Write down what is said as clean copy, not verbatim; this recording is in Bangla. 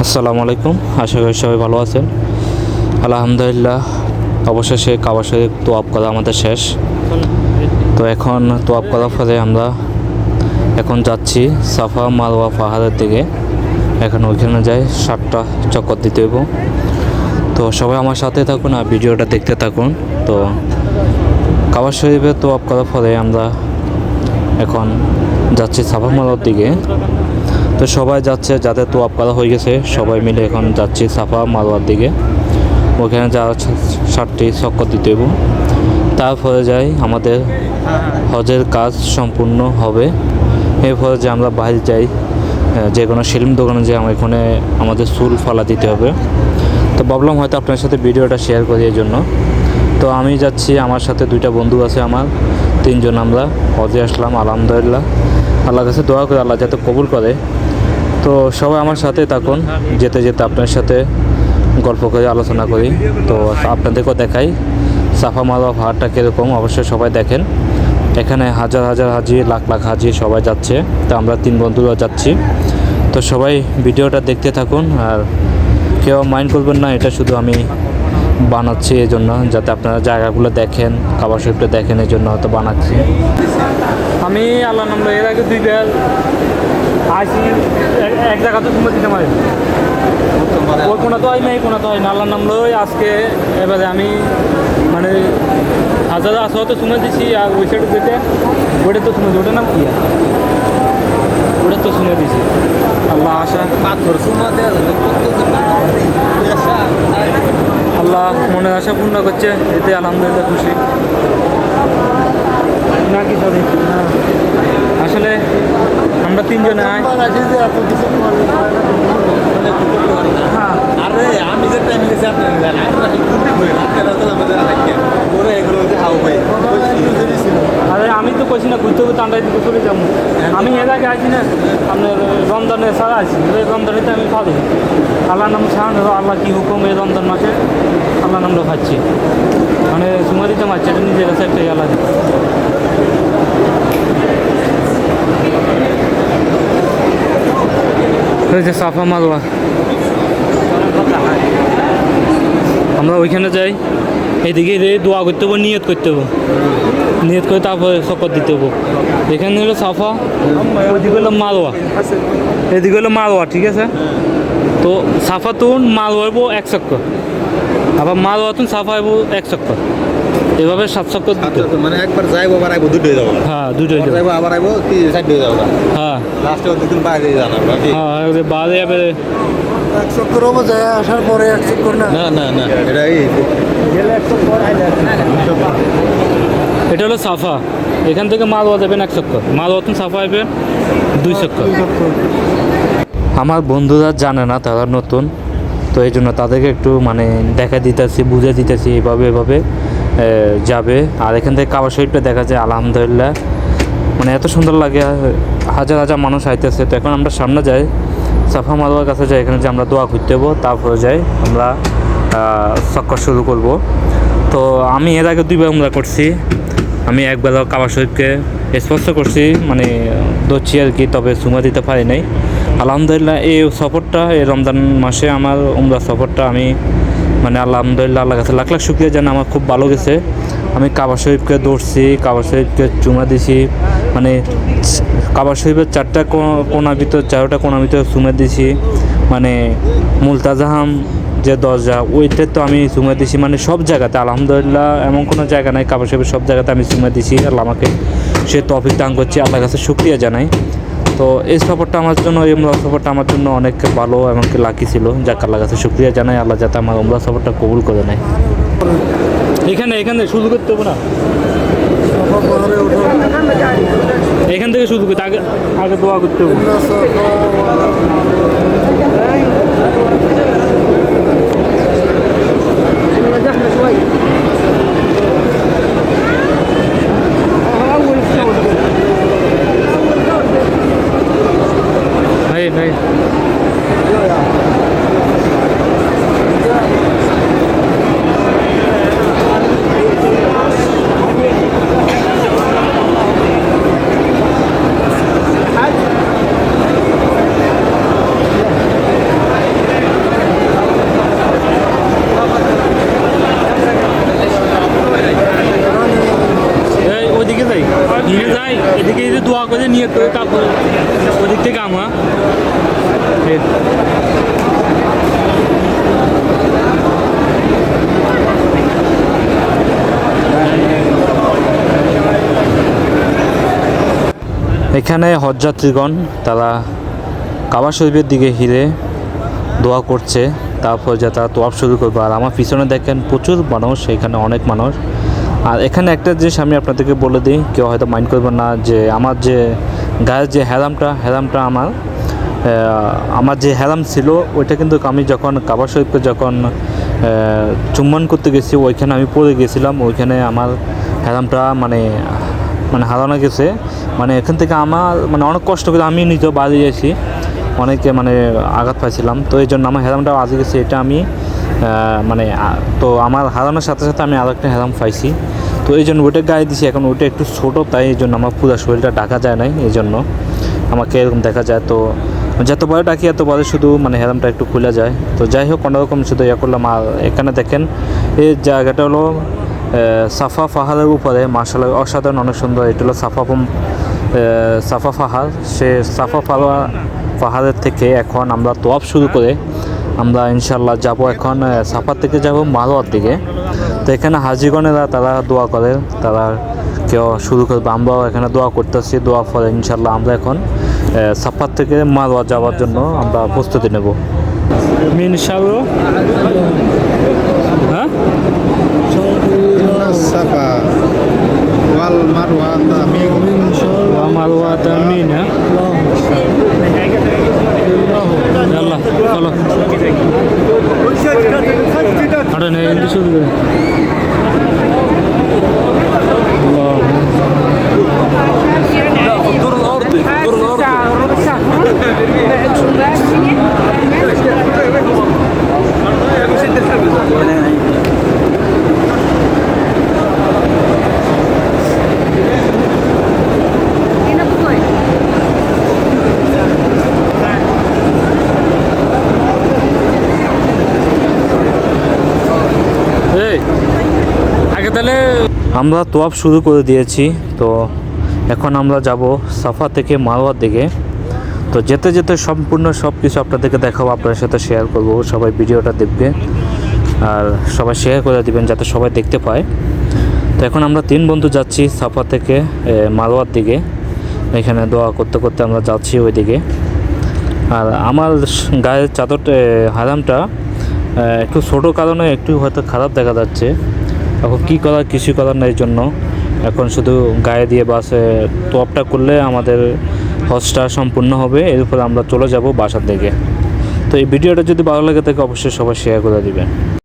আসসালামু আলাইকুম। আশা করি সবাই ভালো আছেন। আলহামদুলিল্লাহ, অবশেষে কাবা শরীফ তোয়াফ করা আমাদের শেষ। তো এখন তোয়াফ করার পরে আমরা এখন যাচ্ছি সাফা মারওয়া পাহাড়ের দিকে। এখন ওইখানে যাই 7টা চক্কর দিতে হইব। তো সবাই আমার সাথে থাকুন আর ভিডিওটা দেখতে থাকুন। তো কাবা শরীফে তোয়াফ করার পরে আমরা এখন যাচ্ছি সাফা মারওয়ার দিকে। তো সবাই যাচ্ছে, যাদের তোয়াফ করা হয়ে গেছে সবাই মিলে এখন যাচ্ছি সাফা মারওয়ার দিকে। ওখানে যা 7টি চক্কর দিতে হইব, তারপরে যাই আমাদের হজের কাজ সম্পূর্ণ হবে। এরপরে যে আমরা বাইরে যাই, যে কোনো সেলিম দোকানে যে আমার এখানে আমাদের চুল ফালা দিতে হবে। তো ভাবলাম হয়তো আপনার সাথে ভিডিওটা শেয়ার করি এই জন্য। তো আমি যাচ্ছি, আমার সাথে 2টা বন্ধু আছে, আমার 3জন আমরা হজে আসলাম। আলহামদুলিল্লাহ, আল্লাহর কাছে দোয়া করে আল্লাহ যাতে কবুল করে। তো সবাই আমার সাথে থাকুন, যেতে যেতে আপনার সাথে গল্প করে আলোচনা করি। তো আপনাদেরকেও দেখাই সাফা মারওয়া পাহাড়টা কীরকম, অবশ্যই সবাই দেখেন। এখানে হাজার হাজার হাজি, লাখ লাখ হাজি সবাই যাচ্ছে। তো আমরা 3 বন্ধুরা যাচ্ছি। তো সবাই ভিডিওটা দেখতে থাকুন, আর কেউ মাইন্ড করবেন না, এটা শুধু আমি বানাচ্ছি এই জন্য যাতে আপনারা জায়গাগুলো দেখেন, কাবা শরীফটা দেখেন, এই জন্য হয়তো বানাচ্ছি। আমি আল্লাহ নাম এর আগে 2বার আসি, এক জায়গাতে সময় দিতে পারি। ওই কোনো তো হয় না, এই কোনো তো হয় না। আল্লাহ নাম লই আজকে এবারে আমি মানে হাজার আসতে সময় দিছি, আর ওই সাইডে যেতে ওটা তো সময়, ওটার নাম কি ওটা তো সময় দিছি। আল্লাহ আশা আল্লাহ মনের আশা পূর্ণ করছে, এতে আলহামদুলিল্লাহ খুশি নাকি সবই। হ্যাঁ, আসলে আমরা 3জনে আরে আমি যে টাইম গেছি আরে আমি তো কইছি না ঘুরতে ঘুরতে আমরা দিকে চলে যাবো। আমি এর আগে আছি না, আপনার রমজানে ছাড়া আছি। এই রমজানেতে আমি খাবো আল্লাহ নাম ছাড়া, আল্লাহ কী হুকুম এই রমজান মাসে আল্লাহ নামটা খাচ্ছি, মানে সময় দিতে পারছি। এটা নিজের কাছে একটা আলাদা। যে সাফা মারওয়া, আমরা ওইখানে যাই। এদিকে দোয়া করতে হবো, নিয়ত করতে হবো, নিয়ত করে তারপরে চক্কর দিতে হবো। এখানে হলো সাফা, ওইদিকে হলো মারওয়া, এদিকে হলো মারওয়া, ঠিক আছে। তো সাফা তুন মারওয়া হইব 1 চক্কর, আবার মারওয়া তুন সাফা হইব 1 চক্কর, এভাবে 7 চক্কর দিতে। মানে একবার যাইবো আবার আইবো, দুটোই যাবো। হ্যাঁ, দুটোই যাইবো আবার আইবো, 3 হয়ে যাবো। হ্যাঁ, লাস্টে 2 দিন বাইরে জানা। হ্যাঁ, বাইরে যাবে। 1 চক্কর হবো, যায় আসার পরে 1 চক্কর না। না না না, এটা হলো সাফা। এখান থেকে মারওয়া যাবেন 1 চক্কর, মারওয়া তুন সাফা হবে 2 চক্কর। আমার বন্ধুরা জানে না, তারা নতুন, তো এই জন্য তাদেরকে একটু মানে দেখা দিতেছি, বুঝে দিতেছি এভাবে এভাবে যাবে। আর এখান থেকে কাবা শরীফটা দেখা যায় আলহামদুলিল্লাহ, মানে এত সুন্দর লাগে, হাজার হাজার মানুষ আইতেছে। তো এখন আমরা সামনে যাই, সাফা মারওয়ার কাছে যাই, এখানে যে আমরা দোয়া করতে হবো, তারপরে যাই আমরা চক্কর শুরু করব। তো আমি এর আগে 2বার উমরা করছি। আমি একবার কাবা শরীফকে স্পর্শ করছি, মানে দচ্ছি আর কি, তবে সুমা দিতে পারি নাই। আলহামদুলিল্লাহ, এই সফরটা, এই রমজান মাসে আমার উমরা সফরটা আমি মানে আলহামদুলিল্লাহ আল্লাহর কাছে লাখ লাখ শুকরিয়া জানাই, আমার খুব ভালো গেছে। আমি কাবা শরীফকে দৌড়ছি, কাবা শরীফকে চুমা দিছি, মানে কাবা শরীফের 4টা কোণার ভিতর, 4টা কোণার ভিতরে চুমা দিছি। মানে মুলতাজাহাম যে দরজা, ওইটা তো আমি চুমা দিছি, মানে সব জায়গাতে আলহামদুলিল্লাহ, এমন কোনো জায়গা নাই, কাবা শরীফের সব জায়গাতে আমি চুমা দিছি। আল্লাহ আমাকে সে তৌফিক দান করছি, আল্লাহর কাছে শুকরিয়া জানাই। তো এই সফরটা আমার জন্য, এই উমরা সফরটা আমার জন্য অনেক ভালো, এমনকি লাকি ছিল। যাক, আল্লাহর কাছে শুকরিয়া জানাই, আল্লাহ যাতে আমার উমরা সফরটা কবুল করে নেয়। এখানে শুরু করতে হবে না, এখান থেকে শুরু করতে, আগে আগে দোয়া করতে হবে। ভাই ভাই দোয়া করে নিয়ে করে তারপর ওদিক থেকে আমা এখানে হজযাত্রীগণ তারা কাবা শরীফের দিকে হিরে দোয়া করছে, তারপর যে তারা তোয়াফ শুরু করবে। আর আমার পিছনে দেখেন প্রচুর মানুষ, এখানে অনেক মানুষ। আর এখানে একটা জিনিস আমি আপনাদেরকে বলে দিই, কেউ হয়তো মাইন্ড করবেন না, যে আমার যে গায়ের যে হেরামটা আমার যে হেরাম ছিল ওইটা কিন্তু আমি যখন কাবা শরীফকে যখন চুম্বন করতে গেছি ওইখানে আমি পড়ে গেছিলাম, ওইখানে আমার হেরামটা মানে হারানো গেছে। মানে এখান থেকে আমার অনেক কষ্ট করে আমি নিজেও বাড়ি গেছি, অনেকে আঘাত পাইছিলাম। তো এই জন্য আমার হেরামটাও আজকে গেছে, এটা আমি তো আমার হারানোর সাথে সাথে আমি আরও একটা হেরাম পাইছি। তো এই জন্য ওইটা গায়ে দিছি। এখন ওইটা একটু ছোটো, তাই এই জন্য আমার পুরো শরীরটা ঢাকা যায় নাই, এই জন্য আমাকে এরকম দেখা যায়। তো যতবারে ডাকি এতবারে শুধু হেরামটা একটু খুলে যায়। তো যাই হোক, কোনোরকম শুধু করলাম। আর এখানে দেখেন এই জায়গাটা হলো সাফা পাহাড়ের উপরে, মার্শাল্লাহ অসাধারণ, অনেক সুন্দর। এটা হলো সাফা পাহাড়। সে সাফা পাহাড়ের থেকে এখন আমরা তোয়াফ শুরু করে আমরা ইনশাল্লাহ যাব এখন সাফার থেকে যাব মারোয়ার দিকে। তো এখানে হাজিগণেরা তারা দোয়া করে, তারা কেউ শুরু করবে, আমরাও এখানে দোয়া করতেছি। দোয়া ফলে ইনশাল্লাহ আমরা এখন সাফার থেকে মারোয়া যাওয়ার জন্য আমরা প্রস্তুতি নেব। মিনশাল্লাহ হ্যাঁ সাফা ওয়াল মারওয়া মারওয়া তামিন হ্যাঁ আল্লাহ চলো আরে নেই কিন্তু শুরু করে আগে তাহলে আমরা তোয়াফ শুরু করে দিয়েছি। তো এখন আমরা যাব সাফা থেকে মারওয়ার দিকে। তো যেতে যেতে সম্পূর্ণ সব কিছু আপনাদেরকে দেখাবো, আপনাদের সাথে শেয়ার করব। সবাই ভিডিওটা দেখবে আর সবাই শেয়ার করে দিবেন যাতে সবাই দেখতে পায়। তো এখন আমরা 3 বন্ধু যাচ্ছি সাফা থেকে মারওয়ার দিকে। এখানে দোয়া করতে করতে আমরা যাচ্ছি ওই দিকে। আর আমার গায়ের চাদরটা হারামটা একটু ছোটো কারণে একটু হয়তো খারাপ দেখা যাচ্ছে। এখন কী করার, কিছু করার নেই, জন্য এখন শুধু গায়ে দিয়ে বাসে তোয়াফটা করলে আমাদের হজটা সম্পূর্ণ হবে। এরপরে আমরা চলে যাব বাসার দিকে। তো এই ভিডিওটা যদি ভালো লাগে থাকে অবশ্যই সবাই শেয়ার করে দিবেন।